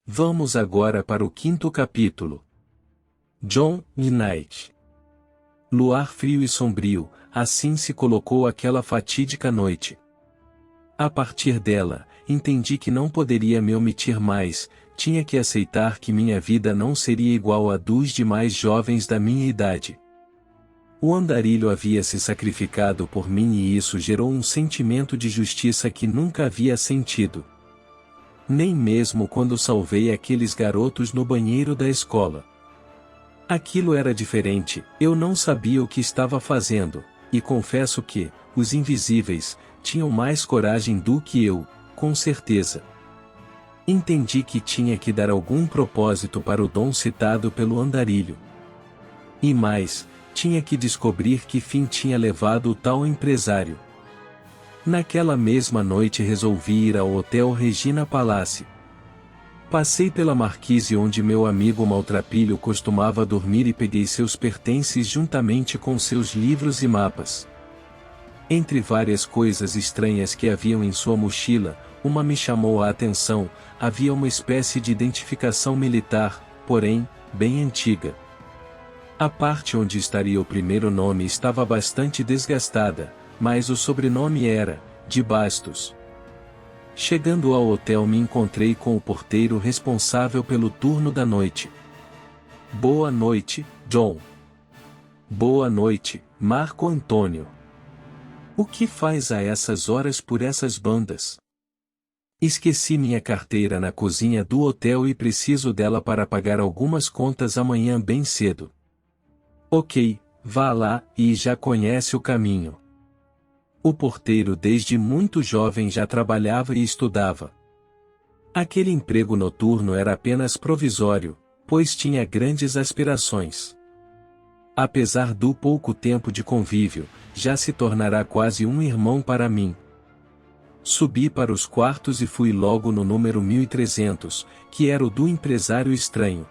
Vamos agora para o 5º capítulo. John Knight. Luar frio e sombrio, assim se colocou aquela fatídica noite. A partir dela, entendi que não poderia me omitir mais, tinha que aceitar que minha vida não seria igual à dos demais jovens da minha idade. O andarilho havia se sacrificado por mim e isso gerou um sentimento de justiça que nunca havia sentido. Nem mesmo quando salvei aqueles garotos no banheiro da escola. Aquilo era diferente, eu não sabia o que estava fazendo, e confesso que, os invisíveis, tinham mais coragem do que eu, com certeza. Entendi que tinha que dar algum propósito para o dom citado pelo andarilho. E mais, tinha que descobrir que fim tinha levado o tal empresário. Naquela mesma noite resolvi ir ao Hotel Regina Palace. Passei pela marquise onde meu amigo maltrapilho costumava dormir e peguei seus pertences juntamente com seus livros e mapas. Entre várias coisas estranhas que haviam em sua mochila, uma me chamou a atenção, havia uma espécie de identificação militar, porém, bem antiga. A parte onde estaria o primeiro nome estava bastante desgastada, mas o sobrenome era, de Bastos. Chegando ao hotel me encontrei com o porteiro responsável pelo turno da noite. Boa noite, John. Boa noite, Marco Antônio. O que faz a essas horas por essas bandas? Esqueci minha carteira na cozinha do hotel e preciso dela para pagar algumas contas amanhã bem cedo. Ok, vá lá, e já conhece o caminho. O porteiro desde muito jovem já trabalhava e estudava. Aquele emprego noturno era apenas provisório, pois tinha grandes aspirações. Apesar do pouco tempo de convívio, já se tornará quase um irmão para mim. Subi para os quartos e fui logo no número 1300, que era o do empresário estranho.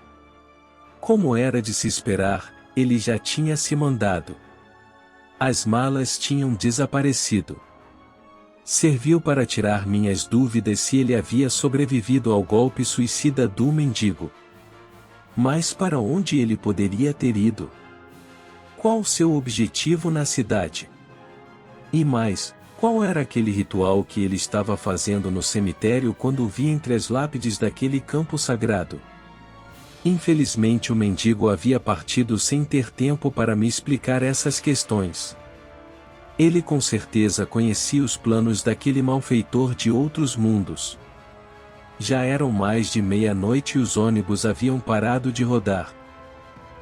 Como era de se esperar, ele já tinha se mandado. As malas tinham desaparecido. Serviu para tirar minhas dúvidas se ele havia sobrevivido ao golpe suicida do mendigo. Mas para onde ele poderia ter ido? Qual seu objetivo na cidade? E mais, qual era aquele ritual que ele estava fazendo no cemitério quando o vi entre as lápides daquele campo sagrado? Infelizmente o mendigo havia partido sem ter tempo para me explicar essas questões. Ele com certeza conhecia os planos daquele malfeitor de outros mundos. Já eram mais de meia-noite e os ônibus haviam parado de rodar.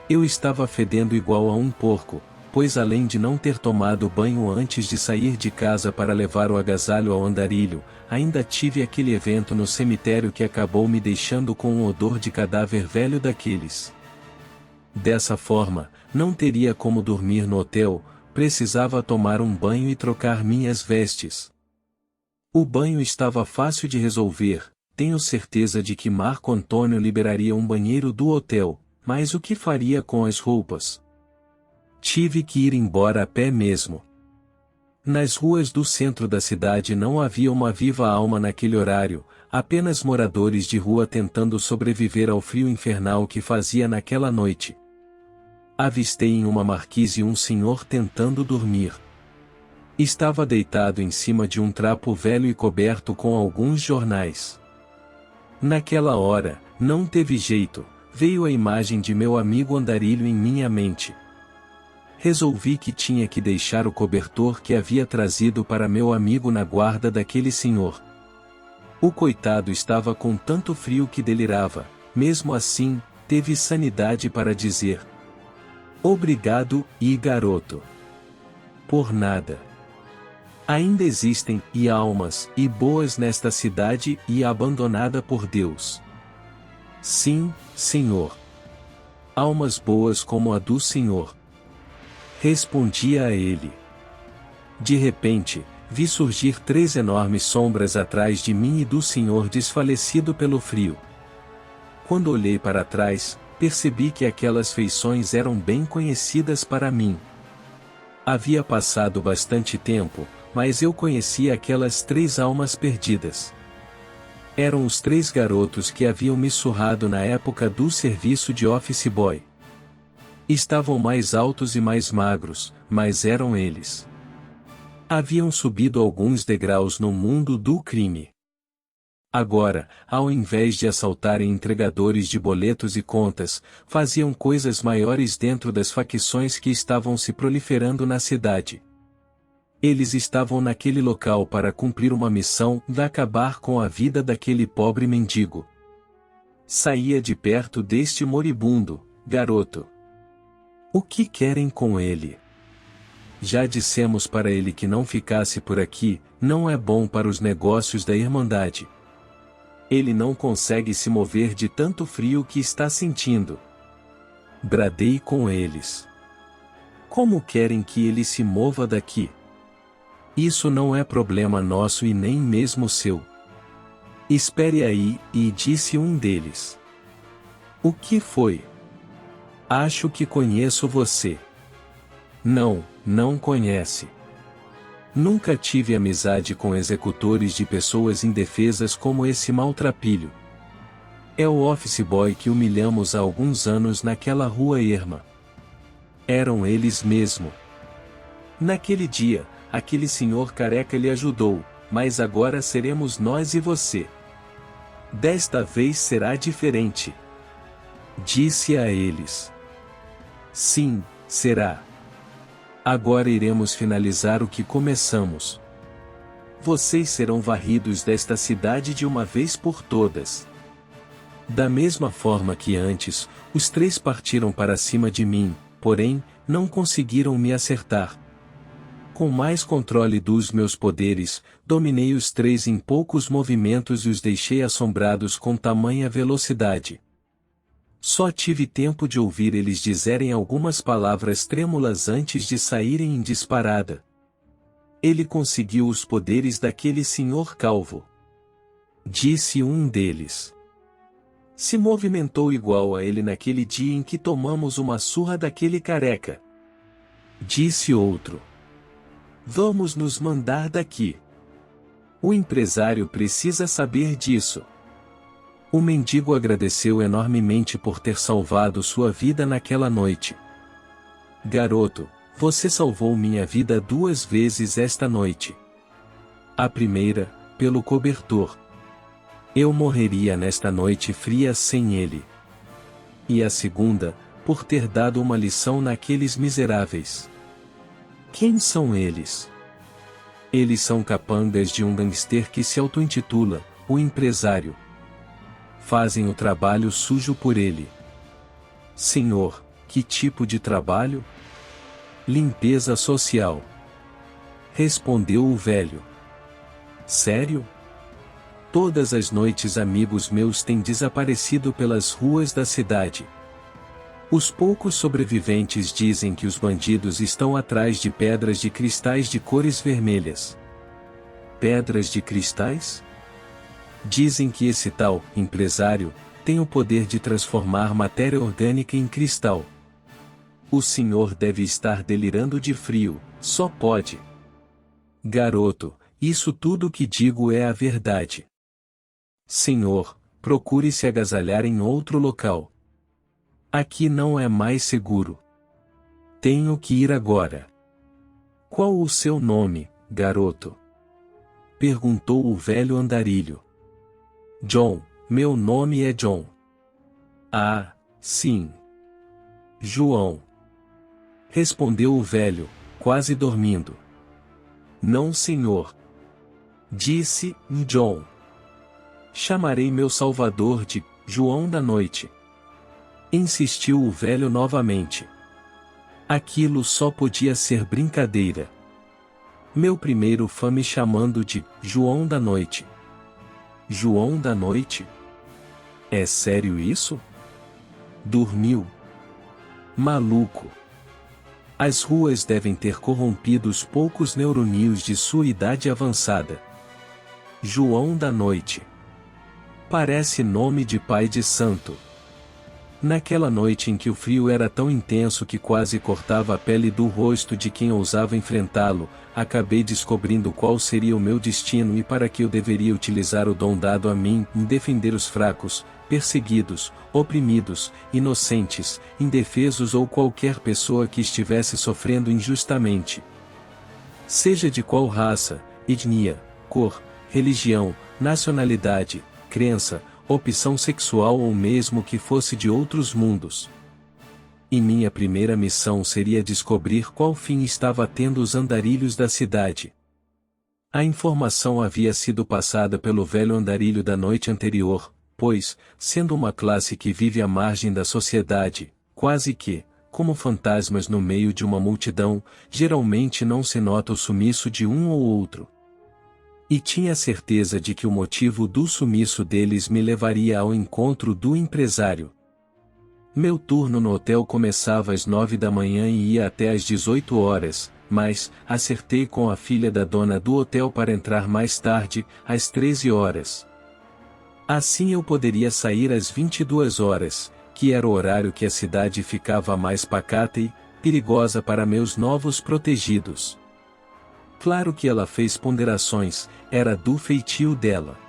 Eu estava fedendo igual a um porco, pois além de não ter tomado banho antes de sair de casa para levar o agasalho ao andarilho, ainda tive aquele evento no cemitério que acabou me deixando com um odor de cadáver velho daqueles. Dessa forma, não teria como dormir no hotel, precisava tomar um banho e trocar minhas vestes. O banho estava fácil de resolver, tenho certeza de que Marco Antônio liberaria um banheiro do hotel, mas o que faria com as roupas? Tive que ir embora a pé mesmo. Nas ruas do centro da cidade não havia uma viva alma naquele horário, apenas moradores de rua tentando sobreviver ao frio infernal que fazia naquela noite. Avistei em uma marquise um senhor tentando dormir. Estava deitado em cima de um trapo velho e coberto com alguns jornais. Naquela hora, não teve jeito, veio a imagem de meu amigo andarilho em minha mente. Resolvi que tinha que deixar o cobertor que havia trazido para meu amigo na guarda daquele senhor. O coitado estava com tanto frio que delirava, mesmo assim, teve sanidade para dizer: obrigado, e garoto. Por nada. Ainda existem, e almas, e boas nesta cidade, e abandonada por Deus. Sim, Senhor. Almas boas como a do Senhor. Respondia a ele. De repente, vi surgir 3 enormes sombras atrás de mim e do senhor desfalecido pelo frio. Quando olhei para trás, percebi que aquelas feições eram bem conhecidas para mim. Havia passado bastante tempo, mas eu conhecia aquelas 3 almas perdidas. Eram os 3 garotos que haviam me surrado na época do serviço de office boy. Estavam mais altos e mais magros, mas eram eles. Haviam subido alguns degraus no mundo do crime. Agora, ao invés de assaltarem entregadores de boletos e contas, faziam coisas maiores dentro das facções que estavam se proliferando na cidade. Eles estavam naquele local para cumprir uma missão de acabar com a vida daquele pobre mendigo. Saía de perto deste moribundo, garoto. O que querem com ele? Já dissemos para ele que não ficasse por aqui, não é bom para os negócios da Irmandade. Ele não consegue se mover de tanto frio que está sentindo. Bradei com eles. Como querem que ele se mova daqui? Isso não é problema nosso e nem mesmo seu. Espere aí, e disse um deles. O que foi? Acho que conheço você. Não, não conhece. Nunca tive amizade com executores de pessoas indefesas como esse maltrapilho. É o office boy que humilhamos há alguns anos naquela rua erma. Eram eles mesmo. Naquele dia, aquele senhor careca lhe ajudou, mas agora seremos nós e você. Desta vez será diferente. Disse a eles. Sim, será. Agora iremos finalizar o que começamos. Vocês serão varridos desta cidade de uma vez por todas. Da mesma forma que antes, os 3 partiram para cima de mim, porém, não conseguiram me acertar. Com mais controle dos meus poderes, dominei os 3 em poucos movimentos e os deixei assombrados com tamanha velocidade. Só tive tempo de ouvir eles dizerem algumas palavras trêmulas antes de saírem em disparada. Ele conseguiu os poderes daquele senhor calvo. Disse um deles. Se movimentou igual a ele naquele dia em que tomamos uma surra daquele careca. Disse outro. Vamos nos mandar daqui. O empresário precisa saber disso. O mendigo agradeceu enormemente por ter salvado sua vida naquela noite. Garoto, você salvou minha vida 2 vezes esta noite. A primeira, pelo cobertor. Eu morreria nesta noite fria sem ele. E a segunda, por ter dado uma lição naqueles miseráveis. Quem são eles? Eles são capangas de um gangster que se auto-intitula o empresário. Fazem o trabalho sujo por ele. Senhor, que tipo de trabalho? Limpeza social. Respondeu o velho. Sério? Todas as noites amigos meus têm desaparecido pelas ruas da cidade. Os poucos sobreviventes dizem que os bandidos estão atrás de pedras de cristais de cores vermelhas. Pedras de cristais? Dizem que esse tal empresário tem o poder de transformar matéria orgânica em cristal. O senhor deve estar delirando de frio, só pode. Garoto, isso tudo que digo é a verdade. Senhor, procure se agasalhar em outro local. Aqui não é mais seguro. Tenho que ir agora. Qual o seu nome, garoto? Perguntou o velho andarilho. John, meu nome é John. Ah, sim. João. Respondeu o velho, quase dormindo. Não, senhor. Disse John. Chamarei meu salvador de João da Noite. Insistiu o velho novamente. Aquilo só podia ser brincadeira. Meu primeiro fã me chamando de João da Noite. João da Noite? É sério isso? Dormiu? Maluco. As ruas devem ter corrompido os poucos neurônios de sua idade avançada. João da Noite. Parece nome de pai de santo. Naquela noite em que o frio era tão intenso que quase cortava a pele do rosto de quem ousava enfrentá-lo, acabei descobrindo qual seria o meu destino e para que eu deveria utilizar o dom dado a mim em defender os fracos, perseguidos, oprimidos, inocentes, indefesos ou qualquer pessoa que estivesse sofrendo injustamente. Seja de qual raça, etnia, cor, religião, nacionalidade, crença, opção sexual ou mesmo que fosse de outros mundos. E minha primeira missão seria descobrir qual fim estava tendo os andarilhos da cidade. A informação havia sido passada pelo velho andarilho da noite anterior, pois, sendo uma classe que vive à margem da sociedade, quase que, como fantasmas no meio de uma multidão, geralmente não se nota o sumiço de um ou outro. E tinha certeza de que o motivo do sumiço deles me levaria ao encontro do empresário. Meu turno no hotel começava às 9 da manhã e ia até às 18 horas, mas acertei com a filha da dona do hotel para entrar mais tarde, às 13 horas. Assim eu poderia sair às 22 horas, que era o horário que a cidade ficava mais pacata e perigosa para meus novos protegidos. Claro que ela fez ponderações, era do feitio dela.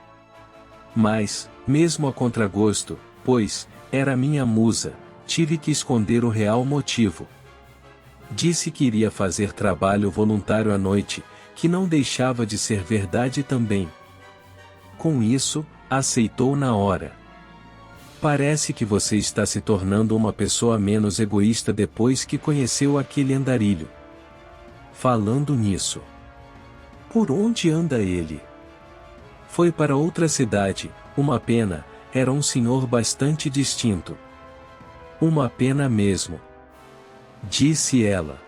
Mas, mesmo a contragosto, pois, era minha musa, tive que esconder o real motivo. Disse que iria fazer trabalho voluntário à noite, que não deixava de ser verdade também. Com isso, aceitou na hora. Parece que você está se tornando uma pessoa menos egoísta depois que conheceu aquele andarilho. Falando nisso, por onde anda ele? Foi para outra cidade, uma pena, era um senhor bastante distinto. Uma pena mesmo. Disse ela.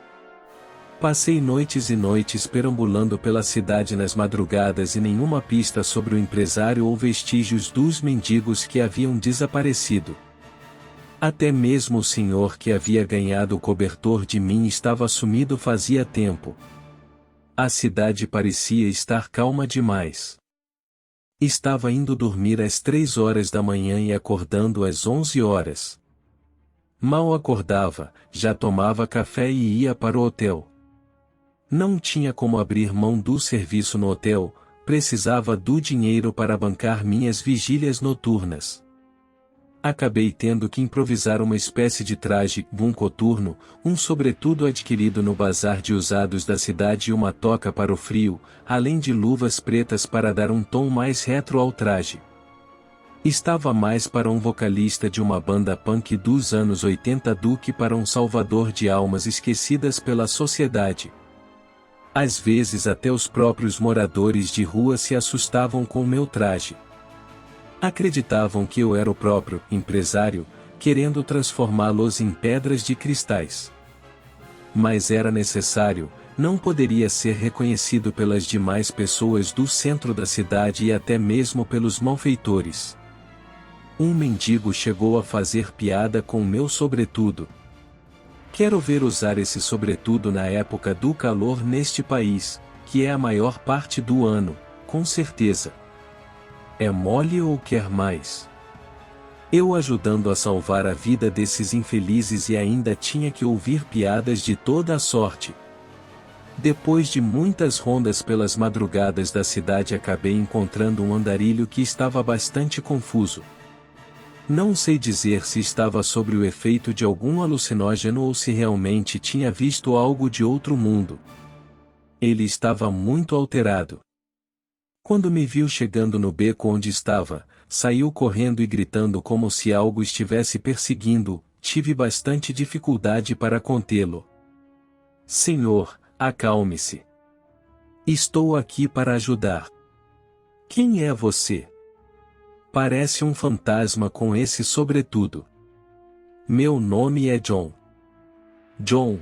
Passei noites e noites perambulando pela cidade nas madrugadas e nenhuma pista sobre o empresário ou vestígios dos mendigos que haviam desaparecido. Até mesmo o senhor que havia ganhado o cobertor de mim estava sumido fazia tempo. A cidade parecia estar calma demais. Estava indo dormir às 3 horas da manhã e acordando às 11 horas. Mal acordava, já tomava café e ia para o hotel. Não tinha como abrir mão do serviço no hotel, precisava do dinheiro para bancar minhas vigílias noturnas. Acabei tendo que improvisar uma espécie de traje, um coturno, um sobretudo adquirido no bazar de usados da cidade e uma toca para o frio, além de luvas pretas para dar um tom mais retro ao traje. Estava mais para um vocalista de uma banda punk dos anos 80 do que para um salvador de almas esquecidas pela sociedade. Às vezes até os próprios moradores de rua se assustavam com meu traje. Acreditavam que eu era o próprio empresário, querendo transformá-los em pedras de cristais. Mas era necessário, não poderia ser reconhecido pelas demais pessoas do centro da cidade e até mesmo pelos malfeitores. Um mendigo chegou a fazer piada com o meu sobretudo. Quero ver usar esse sobretudo na época do calor neste país, que é a maior parte do ano, com certeza. É mole ou quer mais? Eu ajudando a salvar a vida desses infelizes e ainda tinha que ouvir piadas de toda a sorte. Depois de muitas rondas pelas madrugadas da cidade acabei encontrando um andarilho que estava bastante confuso. Não sei dizer se estava sob o efeito de algum alucinógeno ou se realmente tinha visto algo de outro mundo. Ele estava muito alterado. Quando me viu chegando no beco onde estava, saiu correndo e gritando como se algo estivesse perseguindo, tive bastante dificuldade para contê-lo. Senhor, acalme-se. Estou aqui para ajudar. Quem é você? Parece um fantasma com esse sobretudo. Meu nome é John. John.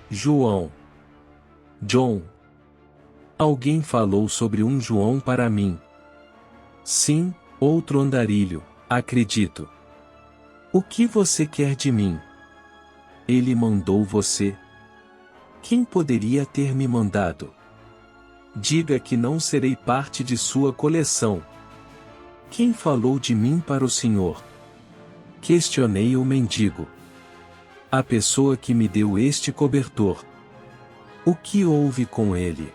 João. John. Alguém falou sobre um João para mim. Sim, outro andarilho, acredito. O que você quer de mim? Ele mandou você. Quem poderia ter me mandado? Diga que não serei parte de sua coleção. Quem falou de mim para o senhor? Questionei o mendigo. A pessoa que me deu este cobertor. O que houve com ele?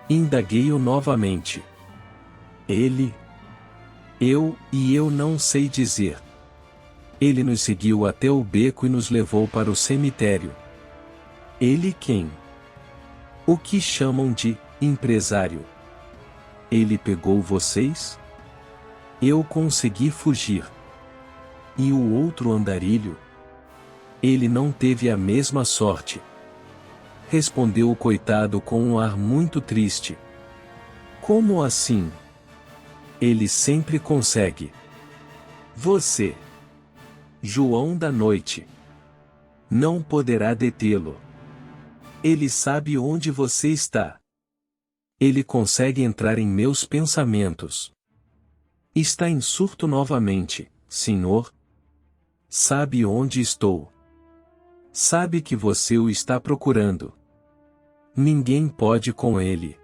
Indaguei-o novamente. Ele? Eu não sei dizer. Ele nos seguiu até o beco e nos levou para o cemitério. Ele quem? O que chamam de empresário. Ele pegou vocês? Eu consegui fugir. E o outro andarilho? Ele não teve a mesma sorte. Respondeu o coitado com um ar muito triste. Como assim? Ele sempre consegue. Você, João da noite, não poderá detê-lo. Ele sabe onde você está. Ele consegue entrar em meus pensamentos. Está em surto novamente, senhor? Sabe onde estou. Sabe que você o está procurando. Ninguém pode com ele.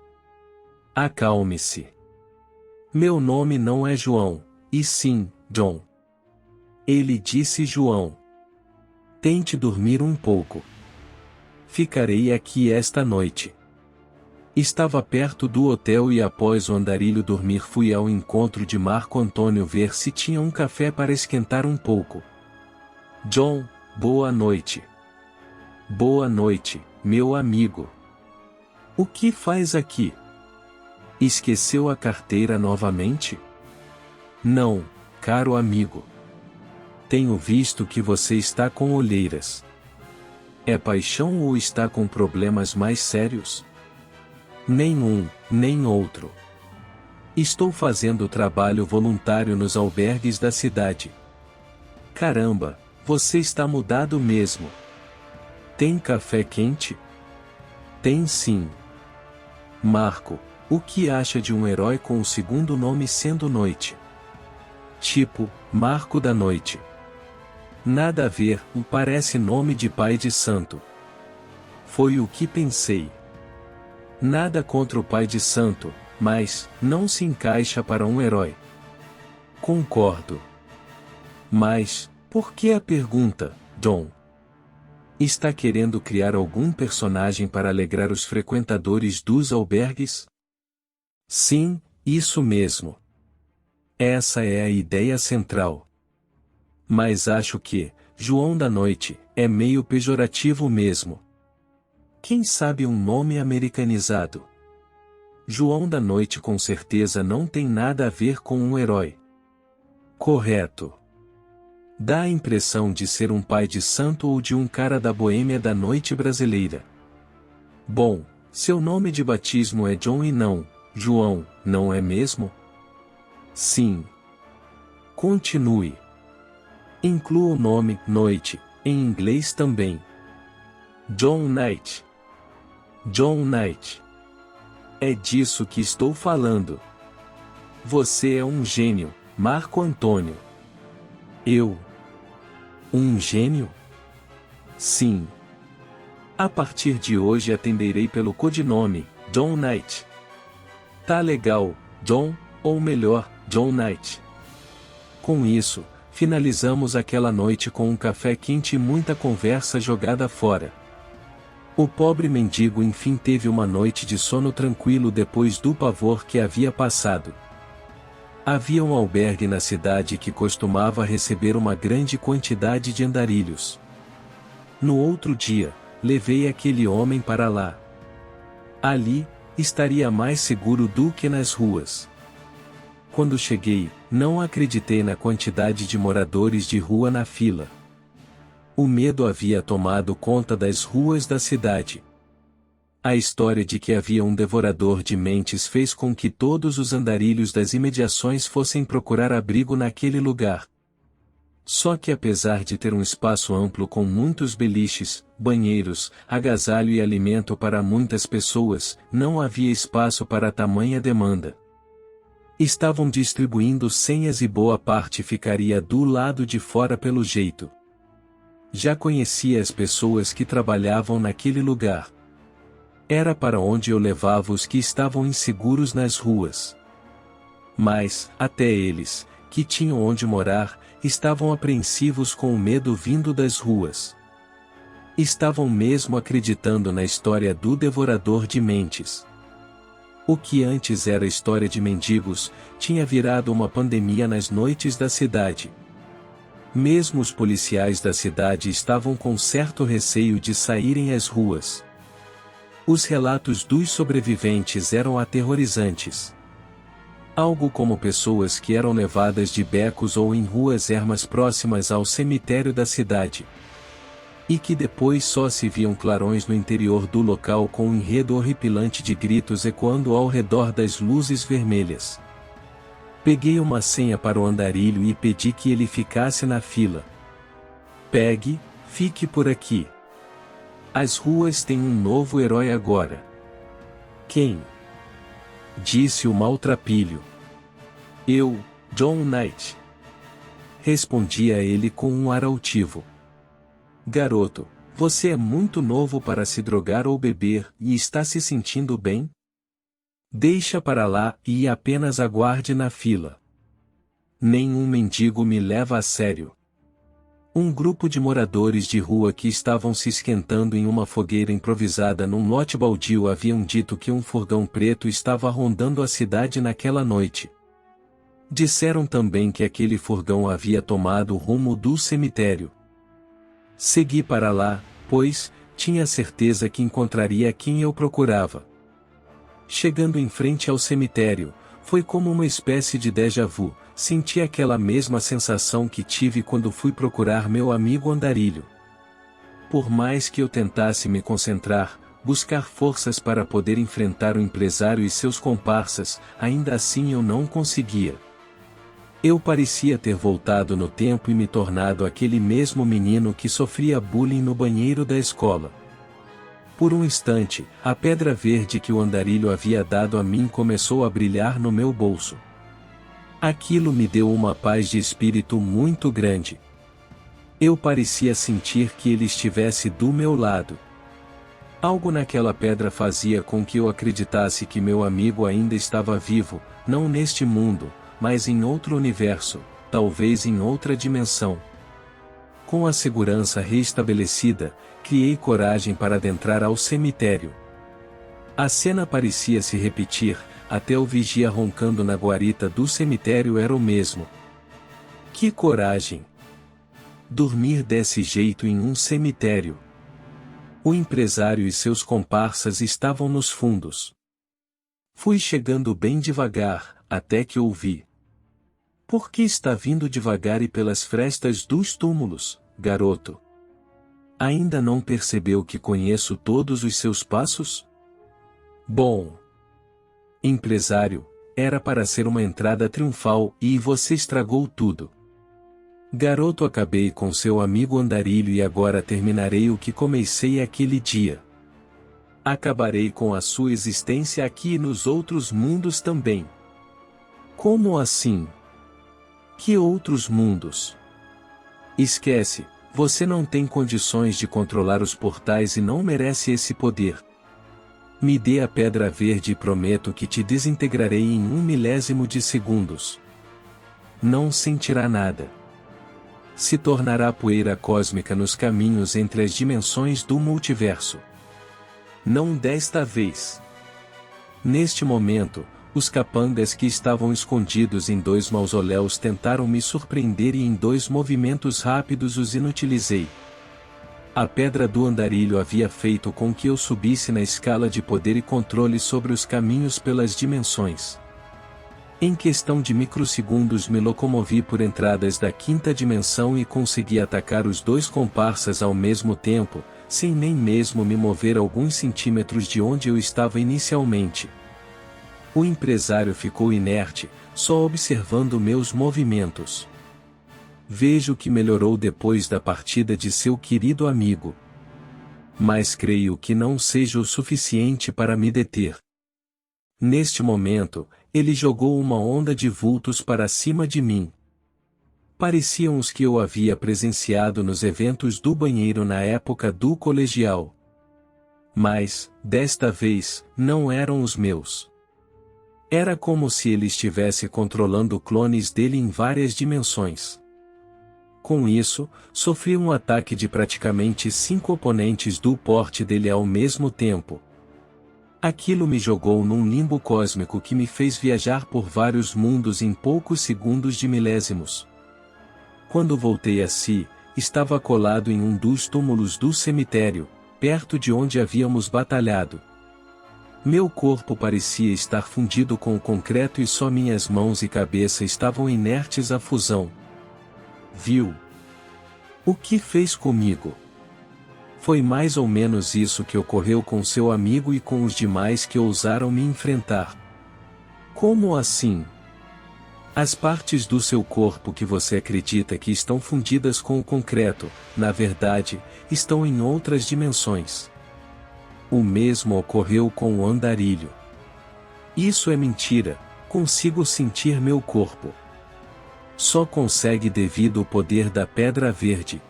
Acalme-se. Meu nome não é João, e sim, John. Ele disse João. Tente dormir um pouco. Ficarei aqui esta noite. Estava perto do hotel e após o andarilho dormir fui ao encontro de Marco Antônio ver se tinha um café para esquentar um pouco. John, boa noite. Boa noite, meu amigo. O que faz aqui? Esqueceu a carteira novamente? Não, caro amigo. Tenho visto que você está com olheiras. É paixão ou está com problemas mais sérios? Nenhum, nem outro. Estou fazendo trabalho voluntário nos albergues da cidade. Caramba, você está mudado mesmo. Tem café quente? Tem sim. Marco, o que acha de um herói com o segundo nome sendo Noite? Tipo, Marco da Noite. Nada a ver, parece nome de pai de santo. Foi o que pensei. Nada contra o pai de santo, mas não se encaixa para um herói. Concordo. Mas, por que a pergunta, John? Está querendo criar algum personagem para alegrar os frequentadores dos albergues? Sim, isso mesmo. Essa é a ideia central. Mas acho que, João da Noite, é meio pejorativo mesmo. Quem sabe um nome americanizado? João da Noite com certeza não tem nada a ver com um herói. Correto. Dá a impressão de ser um pai de santo ou de um cara da boêmia da noite brasileira. Bom, seu nome de batismo é John e não, João, não é mesmo? Sim. Continue. Inclua o nome, Noite, em inglês também. John Knight. John Knight. É disso que estou falando. Você é um gênio, Marco Antônio. Eu? Um gênio? Sim. A partir de hoje atenderei pelo codinome, John Knight. Tá legal, John, ou melhor, John Knight. Com isso, finalizamos aquela noite com um café quente e muita conversa jogada fora. O pobre mendigo enfim teve uma noite de sono tranquilo depois do pavor que havia passado. Havia um albergue na cidade que costumava receber uma grande quantidade de andarilhos. No outro dia, levei aquele homem para lá. Ali, estaria mais seguro do que nas ruas. Quando cheguei, não acreditei na quantidade de moradores de rua na fila. O medo havia tomado conta das ruas da cidade. A história de que havia um devorador de mentes fez com que todos os andarilhos das imediações fossem procurar abrigo naquele lugar. Só que apesar de ter um espaço amplo com muitos beliches, banheiros, agasalho e alimento para muitas pessoas, não havia espaço para tamanha demanda. Estavam distribuindo senhas e boa parte ficaria do lado de fora pelo jeito. Já conhecia as pessoas que trabalhavam naquele lugar. Era para onde eu levava os que estavam inseguros nas ruas. Mas, até eles, que tinham onde morar, estavam apreensivos com o medo vindo das ruas. Estavam mesmo acreditando na história do devorador de mentes. O que antes era história de mendigos, tinha virado uma pandemia nas noites da cidade. Mesmo os policiais da cidade estavam com certo receio de saírem às ruas. Os relatos dos sobreviventes eram aterrorizantes. Algo como pessoas que eram levadas de becos ou em ruas ermas próximas ao cemitério da cidade. E que depois só se viam clarões no interior do local com um enredo horripilante de gritos ecoando ao redor das luzes vermelhas. Peguei uma senha para o andarilho e pedi que ele ficasse na fila. Pegue, fique por aqui. As ruas têm um novo herói agora. Quem? Disse o maltrapilho. Eu, John Knight. Respondia ele com um ar altivo. Garoto, você é muito novo para se drogar ou beber e está se sentindo bem? Deixa para lá e apenas aguarde na fila. Nenhum mendigo me leva a sério. Um grupo de moradores de rua que estavam se esquentando em uma fogueira improvisada num lote baldio haviam dito que um furgão preto estava rondando a cidade naquela noite. Disseram também que aquele furgão havia tomado o rumo do cemitério. Segui para lá, pois, tinha certeza que encontraria quem eu procurava. Chegando em frente ao cemitério, foi como uma espécie de déjà vu, senti aquela mesma sensação que tive quando fui procurar meu amigo andarilho. Por mais que eu tentasse me concentrar, buscar forças para poder enfrentar o empresário e seus comparsas, ainda assim eu não conseguia. Eu parecia ter voltado no tempo e me tornado aquele mesmo menino que sofria bullying no banheiro da escola. Por um instante, a pedra verde que o andarilho havia dado a mim começou a brilhar no meu bolso. Aquilo me deu uma paz de espírito muito grande. Eu parecia sentir que ele estivesse do meu lado. Algo naquela pedra fazia com que eu acreditasse que meu amigo ainda estava vivo, não neste mundo, mas em outro universo, talvez em outra dimensão. Com a segurança reestabelecida, criei coragem para adentrar ao cemitério. A cena parecia se repetir, até o vigia roncando na guarita do cemitério era o mesmo. Que coragem! Dormir desse jeito em um cemitério. O empresário e seus comparsas estavam nos fundos. Fui chegando bem devagar, até que ouvi. Por que está vindo devagar e pelas frestas dos túmulos, garoto? Ainda não percebeu que conheço todos os seus passos? Bom, empresário, era para ser uma entrada triunfal e você estragou tudo. Garoto, acabei com seu amigo andarilho e agora terminarei o que comecei aquele dia. Acabarei com a sua existência aqui e nos outros mundos também. Como assim? Que outros mundos? Esquece, você não tem condições de controlar os portais e não merece esse poder. Me dê a pedra verde e prometo que te desintegrarei em 1 milésimo de segundos. Não sentirá nada. Se tornará poeira cósmica nos caminhos entre as dimensões do multiverso. Não desta vez. Neste momento, os capangas que estavam escondidos em 2 mausoléus tentaram me surpreender e em 2 movimentos rápidos os inutilizei. A pedra do andarilho havia feito com que eu subisse na escala de poder e controle sobre os caminhos pelas dimensões. Em questão de microsegundos me locomovi por entradas da 5ª dimensão e consegui atacar os 2 comparsas ao mesmo tempo, sem nem mesmo me mover alguns centímetros de onde eu estava inicialmente. O empresário ficou inerte, só observando meus movimentos. Vejo que melhorou depois da partida de seu querido amigo. Mas creio que não seja o suficiente para me deter. Neste momento, ele jogou uma onda de vultos para cima de mim. Pareciam os que eu havia presenciado nos eventos do banheiro na época do colegial. Mas, desta vez, não eram os meus. Era como se ele estivesse controlando clones dele em várias dimensões. Com isso, sofri um ataque de praticamente 5 oponentes do porte dele ao mesmo tempo. Aquilo me jogou num limbo cósmico que me fez viajar por vários mundos em poucos segundos de milésimos. Quando voltei a si, estava colado em um dos túmulos do cemitério, perto de onde havíamos batalhado. Meu corpo parecia estar fundido com o concreto e só minhas mãos e cabeça estavam inertes à fusão. Viu? O que fez comigo? Foi mais ou menos isso que ocorreu com seu amigo e com os demais que ousaram me enfrentar. Como assim? As partes do seu corpo que você acredita que estão fundidas com o concreto, na verdade, estão em outras dimensões. O mesmo ocorreu com o andarilho. Isso é mentira, consigo sentir meu corpo. Só consegue devido ao poder da pedra verde.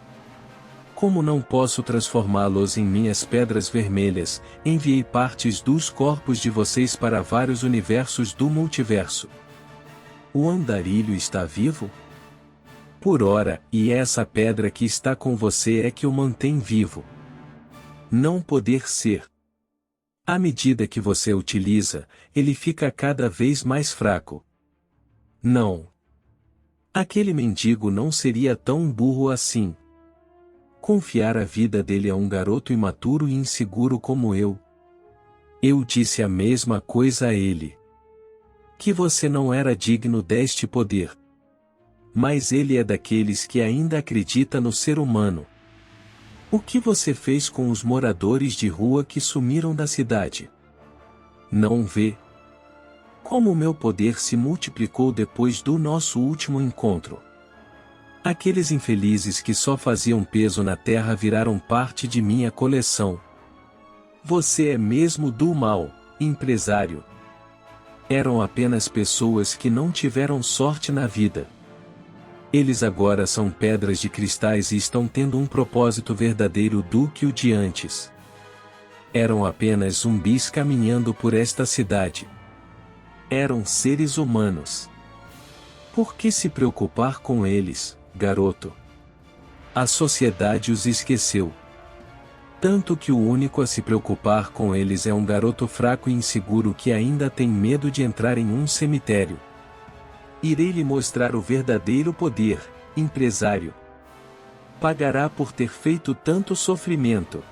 Como não posso transformá-los em minhas pedras vermelhas, enviei partes dos corpos de vocês para vários universos do multiverso. O andarilho está vivo? Por ora, e essa pedra que está com você é que o mantém vivo. Não poder ser. À medida que você utiliza, ele fica cada vez mais fraco. Não. Aquele mendigo não seria tão burro assim. Confiar a vida dele a um garoto imaturo e inseguro como eu. Eu disse a mesma coisa a ele. Que você não era digno deste poder. Mas ele é daqueles que ainda acredita no ser humano. O que você fez com os moradores de rua que sumiram da cidade? Não vê? Como o meu poder se multiplicou depois do nosso último encontro. Aqueles infelizes que só faziam peso na terra viraram parte de minha coleção. Você é mesmo do mal, empresário. Eram apenas pessoas que não tiveram sorte na vida. Eles agora são pedras de cristais e estão tendo um propósito verdadeiro do que o de antes. Eram apenas zumbis caminhando por esta cidade. Eram seres humanos. Por que se preocupar com eles, garoto? A sociedade os esqueceu. Tanto que o único a se preocupar com eles é um garoto fraco e inseguro que ainda tem medo de entrar em um cemitério. Irei lhe mostrar o verdadeiro poder, empresário. Pagará por ter feito tanto sofrimento.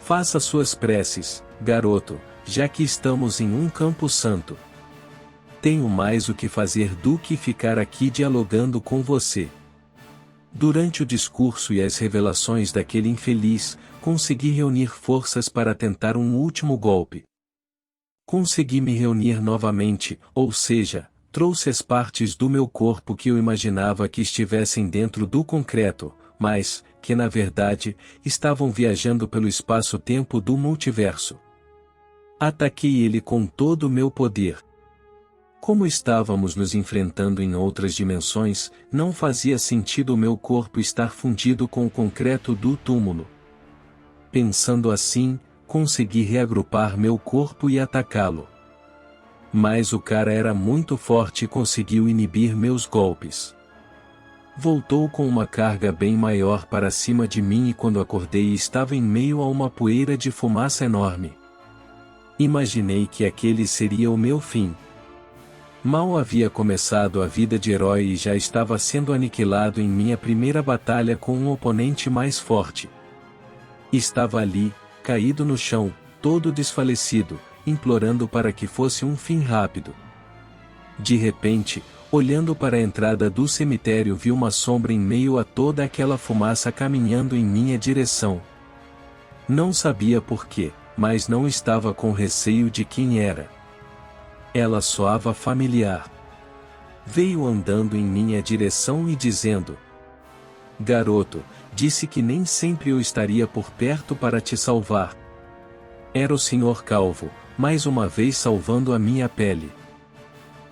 Faça suas preces, garoto, já que estamos em um campo santo. Tenho mais o que fazer do que ficar aqui dialogando com você. Durante o discurso e as revelações daquele infeliz, consegui reunir forças para tentar um último golpe. Consegui me reunir novamente, ou seja, trouxe as partes do meu corpo que eu imaginava que estivessem dentro do concreto, mas, que na verdade, estavam viajando pelo espaço-tempo do multiverso. Ataquei ele com todo o meu poder. Como estávamos nos enfrentando em outras dimensões, não fazia sentido o meu corpo estar fundido com o concreto do túmulo. Pensando assim, consegui reagrupar meu corpo e atacá-lo. Mas o cara era muito forte e conseguiu inibir meus golpes. Voltou com uma carga bem maior para cima de mim e quando acordei estava em meio a uma poeira de fumaça enorme. Imaginei que aquele seria o meu fim. Mal havia começado a vida de herói e já estava sendo aniquilado em minha primeira batalha com um oponente mais forte. Estava ali, caído no chão, todo desfalecido, implorando para que fosse um fim rápido. De repente, olhando para a entrada do cemitério vi uma sombra em meio a toda aquela fumaça caminhando em minha direção. Não sabia por quê, mas não estava com receio de quem era. Ela soava familiar. Veio andando em minha direção e dizendo: Garoto, disse que nem sempre eu estaria por perto para te salvar. Era o Sr. Calvo, mais uma vez salvando a minha pele.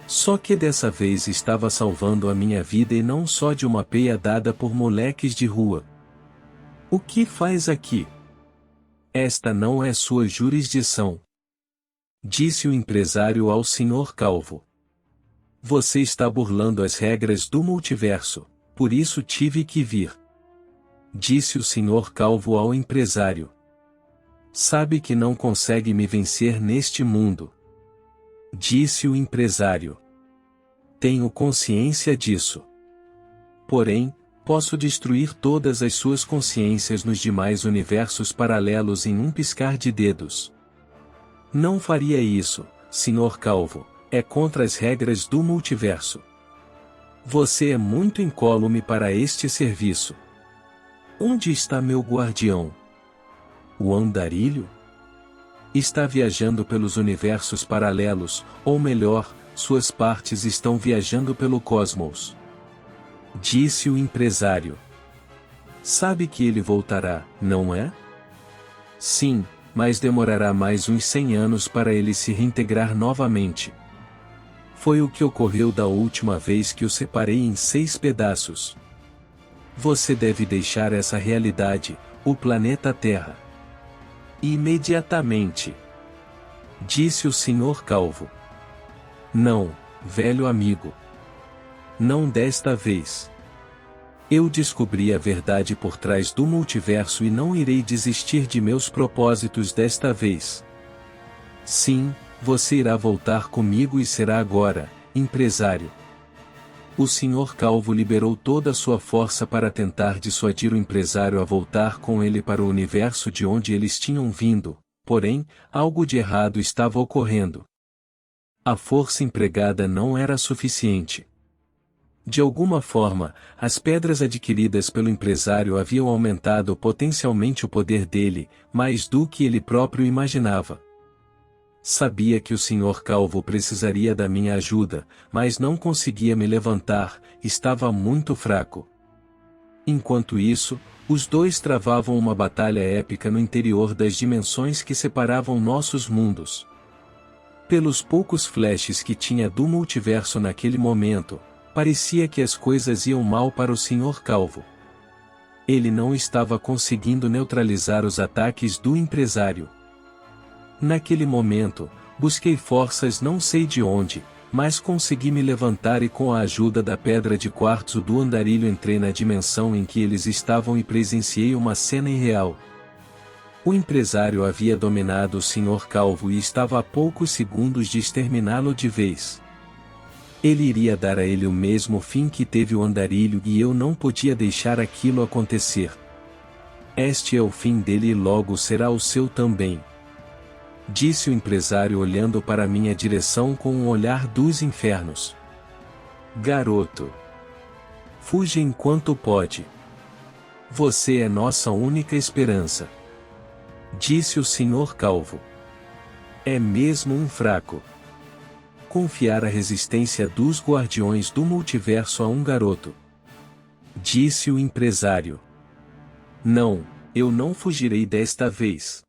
Só que dessa vez estava salvando a minha vida e não só de uma peia dada por moleques de rua. O que faz aqui? Esta não é sua jurisdição. Disse o empresário ao Sr. Calvo. Você está burlando as regras do multiverso, por isso tive que vir. Disse o Sr. Calvo ao empresário. Sabe que não consegue me vencer neste mundo. Disse o empresário. Tenho consciência disso. Porém, posso destruir todas as suas consciências nos demais universos paralelos em um piscar de dedos. Não faria isso, Sr. Calvo, é contra as regras do multiverso. Você é muito incólume para este serviço. Onde está meu guardião? O andarilho? Está viajando pelos universos paralelos, ou melhor, suas partes estão viajando pelo cosmos. Disse o empresário. Sabe que ele voltará, não é? Sim, mas demorará mais uns 100 anos para ele se reintegrar novamente. Foi o que ocorreu da última vez que o separei em 6 pedaços. Você deve deixar essa realidade, o planeta Terra. Imediatamente. Disse o Sr. Calvo. Não, velho amigo. Não desta vez. Eu descobri a verdade por trás do multiverso e não irei desistir de meus propósitos desta vez. Sim, você irá voltar comigo e será agora, empresário. O Sr. Calvo liberou toda a sua força para tentar dissuadir o empresário a voltar com ele para o universo de onde eles tinham vindo, porém, algo de errado estava ocorrendo. A força empregada não era suficiente. De alguma forma, as pedras adquiridas pelo empresário haviam aumentado potencialmente o poder dele, mais do que ele próprio imaginava. Sabia que o Sr. Calvo precisaria da minha ajuda, mas não conseguia me levantar, estava muito fraco. Enquanto isso, os dois travavam uma batalha épica no interior das dimensões que separavam nossos mundos. Pelos poucos flashes que tinha do multiverso naquele momento, parecia que as coisas iam mal para o Sr. Calvo. Ele não estava conseguindo neutralizar os ataques do empresário. Naquele momento, busquei forças não sei de onde, mas consegui me levantar e com a ajuda da pedra de quartzo do andarilho entrei na dimensão em que eles estavam e presenciei uma cena irreal. O empresário havia dominado o Sr. Calvo e estava a poucos segundos de exterminá-lo de vez. Ele iria dar a ele o mesmo fim que teve o andarilho e eu não podia deixar aquilo acontecer. Este é o fim dele e logo será o seu também. Disse o empresário olhando para minha direção com um olhar dos infernos. Garoto! Fuja enquanto pode. Você é nossa única esperança. Disse o Sr. Calvo. É mesmo um fraco. Confiar a resistência dos guardiões do multiverso a um garoto. Disse o empresário. Não, eu não fugirei desta vez.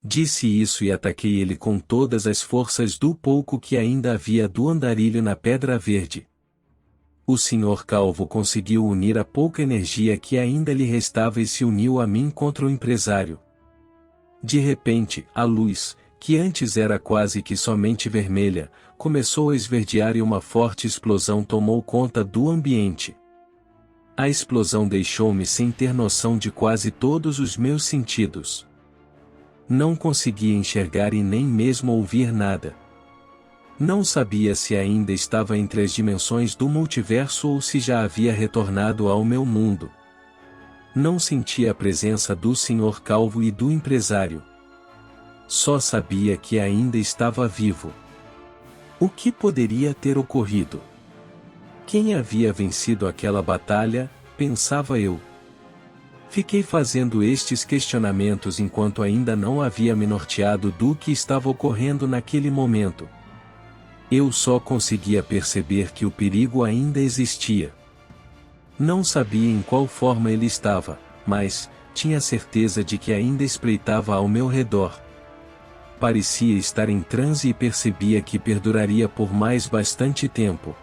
Disse isso e ataquei ele com todas as forças do pouco que ainda havia do andarilho na pedra verde. O Sr. Calvo conseguiu unir a pouca energia que ainda lhe restava e se uniu a mim contra o empresário. De repente, a luz, que antes era quase que somente vermelha, começou a esverdear e uma forte explosão tomou conta do ambiente. A explosão deixou-me sem ter noção de quase todos os meus sentidos. Não conseguia enxergar e nem mesmo ouvir nada. Não sabia se ainda estava entre as dimensões do multiverso ou se já havia retornado ao meu mundo. Não sentia a presença do Sr. Calvo e do empresário. Só sabia que ainda estava vivo. O que poderia ter ocorrido? Quem havia vencido aquela batalha, pensava eu. Fiquei fazendo estes questionamentos enquanto ainda não havia me norteado do que estava ocorrendo naquele momento. Eu só conseguia perceber que o perigo ainda existia. Não sabia em qual forma ele estava, mas tinha certeza de que ainda espreitava ao meu redor. Parecia estar em transe e percebia que perduraria por mais bastante tempo.